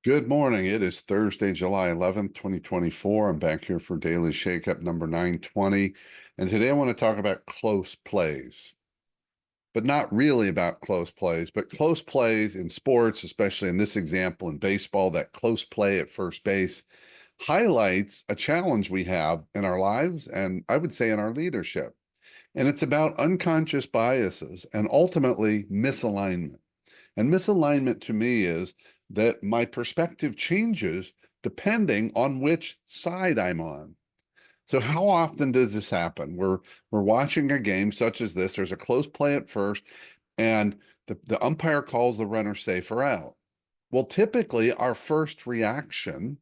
Good morning. It is Thursday, July 11th, 2024. I'm back here for Daily Shakeup number 920. And today I want to talk about close plays, but not really about close plays, but close plays in sports, especially in this example in baseball. That close play at first base highlights a challenge we have in our lives and I would say in our leadership. And it's about unconscious biases and ultimately misalignment. And misalignment to me is that my perspective changes depending on which side I'm on. So how often does this happen? We're watching a game such as this. There's a close play at first, and the umpire calls the runner safe or out. Well, typically our first reaction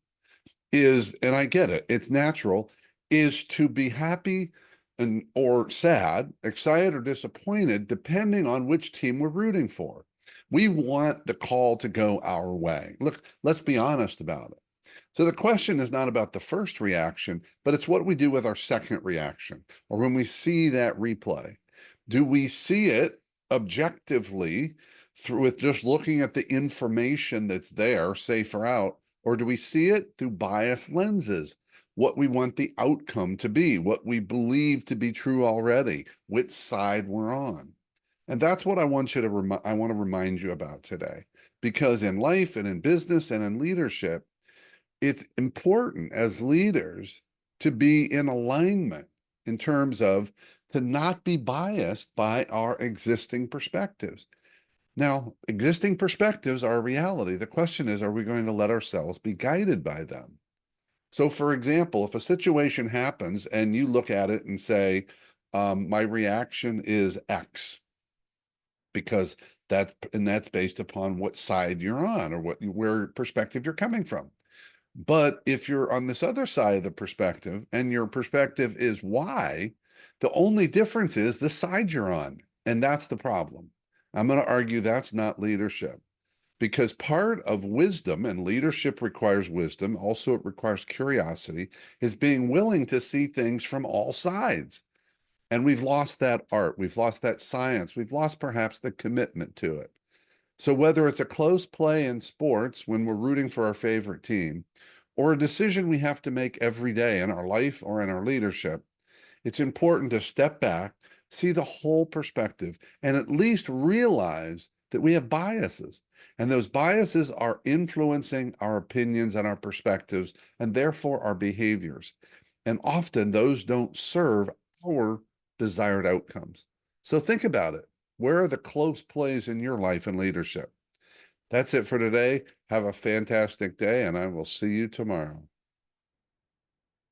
is, and I get it, it's natural, is to be happy and or sad, excited or disappointed, depending on which team we're rooting for. We want the call to go our way. Look, let's be honest about it. So the question is not about the first reaction, but it's what we do with our second reaction, or when we see that replay. Do we see it objectively through with just looking at the information that's there, safe or out, or do we see it through biased lenses? What we want the outcome to be, what we believe to be true already, which side we're on. And that's what I want you to I want to remind you about today. Because in life and in business and in leadership, it's important as leaders to be in alignment in terms of to not be biased by our existing perspectives. Now, existing perspectives are a reality. The question is, are we going to let ourselves be guided by them? So, for example, if a situation happens and you look at it and say, my reaction is X, because that's based upon what side you're on or where perspective you're coming from. But if you're on this other side of the perspective and your perspective is Y, the only difference is the side you're on. And that's the problem. I'm going to argue that's not leadership, because part of wisdom, and leadership requires wisdom, also it requires curiosity, is being willing to see things from all sides. And we've lost that art. We've lost that science. We've lost perhaps the commitment to it. So whether it's a close play in sports when we're rooting for our favorite team, or a decision we have to make every day in our life or in our leadership, it's important to step back, see the whole perspective, and at least realize that we have biases. And those biases are influencing our opinions and our perspectives, and therefore our behaviors. And often those don't serve our desired outcomes. So think about it. Where are the close plays in your life and leadership? That's it for today. Have a fantastic day, and I will see you tomorrow.